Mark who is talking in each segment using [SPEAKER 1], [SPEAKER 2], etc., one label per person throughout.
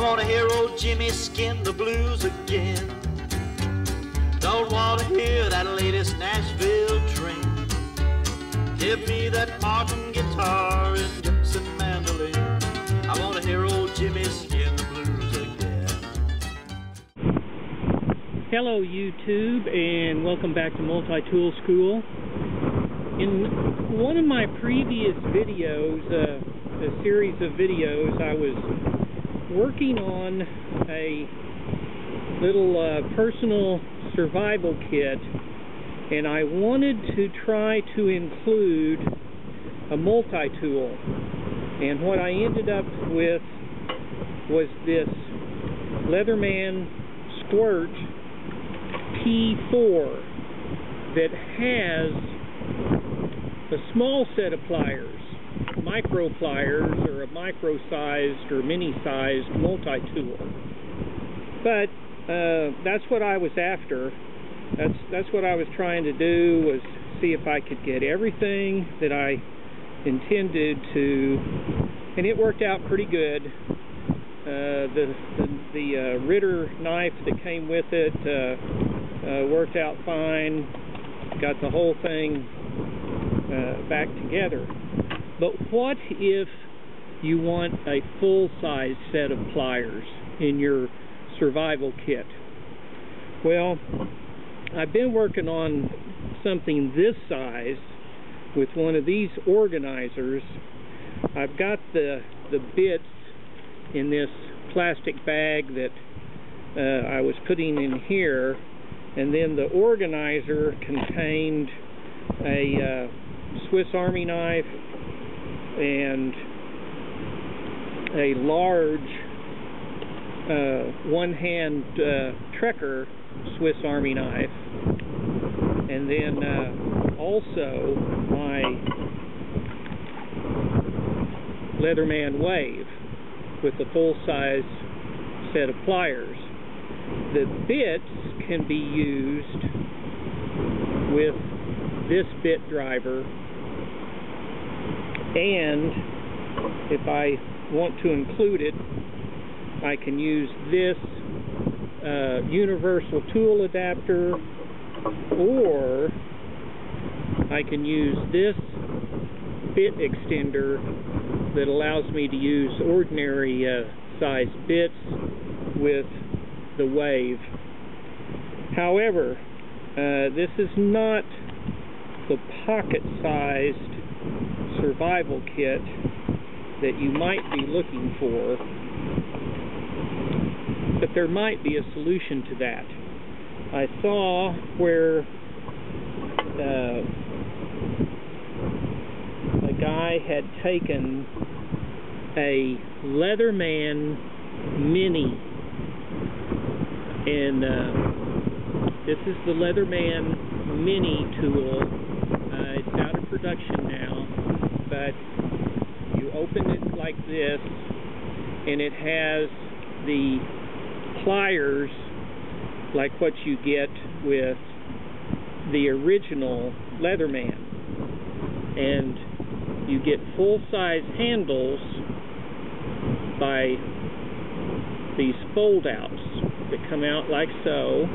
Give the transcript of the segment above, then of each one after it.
[SPEAKER 1] wanna hear old Jimmy skin the blues again. Don't wanna hear that latest Nashville train. Give me that Martin guitar and Gibson mandolin. I wanna hear old Jimmy skin the blues again.
[SPEAKER 2] Hello YouTube, and welcome back to Multitool School. In one of my previous videos, a series of videos, I was working on a little personal survival kit, and I wanted to try to include a multi-tool, and what I ended up with was this Leatherman Squirt P4 that has a small set of pliers, micro pliers, or a micro-sized or mini-sized multi-tool. But that's what I was after. That's what I was trying to do, was see if I could get everything that I intended to, and it worked out pretty good. The Ritter knife that came with it worked out fine. Got the whole thing back together. But what if you want a full-size set of pliers in your survival kit? Well, I've been working on something this size with one of these organizers. I've got the bits in this plastic bag that I was putting in here, and then the organizer contained a Swiss Army knife and a large one-hand Trekker Swiss Army knife, and then also my Leatherman Wave with a full-size set of pliers. The bits can be used with this bit driver, and if I want to include it, I can use this universal tool adapter, or I can use this bit extender that allows me to use ordinary size bits with the Wave. However, this is not the pocket-sized survival kit that you might be looking for, but there might be a solution to that. I saw where a guy had taken a Leatherman Mini, and this is the Leatherman Mini tool. It's out of production now, but you open it like this, and it has the pliers like what you get with the original Leatherman, and you get full-size handles by these fold-outs that come out like so.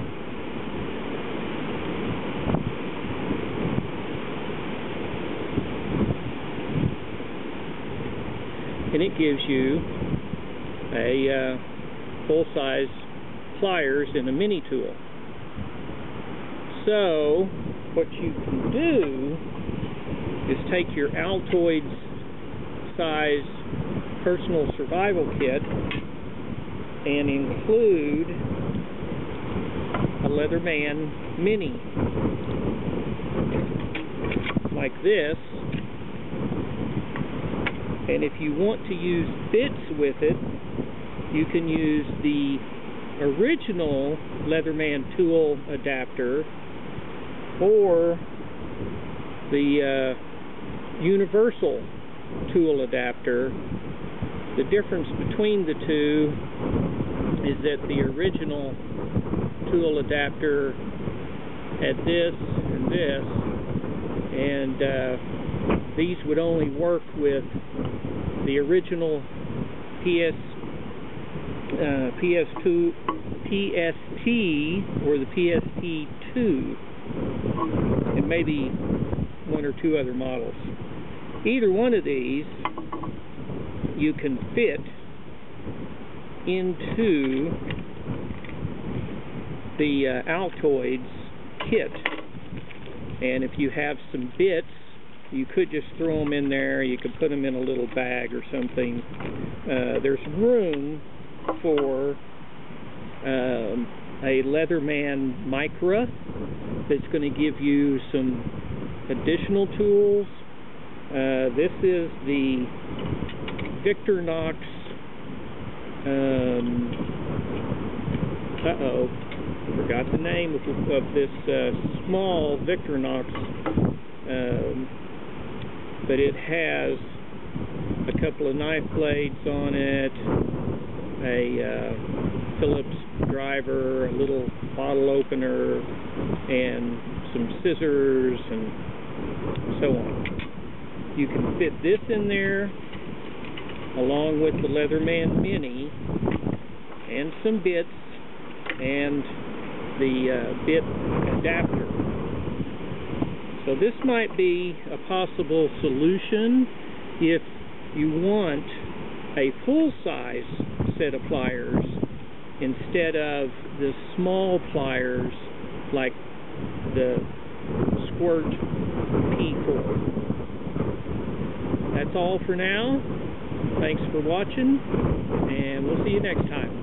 [SPEAKER 2] And it gives you a full-size pliers in a mini tool. So what you can do is take your altoids size personal survival kit and include a Leatherman Mini like this. And if you want to use bits with it, you can use the original Leatherman tool adapter or the universal tool adapter. The difference between the two is that the original tool adapter had this and this, and these would only work with the original PSK PST or the PST2, and maybe one or two other models. Either one of these you can fit into the altoids kit, and if you have some bits, you could just throw them in there. You could put them in a little bag or something. There's room for a Leatherman Micra that's going to give you some additional tools. This is the Victorinox forgot the name of this small Victorinox, but it has a couple of knife blades on it, a Phillips driver, a little bottle opener, and some scissors and so on. You can fit this in there along with the Leatherman Mini and some bits and the bit adapter. So this might be a possible solution if you want a full-size set of pliers instead of the small pliers like the Squirt P4. That's all for now. Thanks for watching, and we'll see you next time.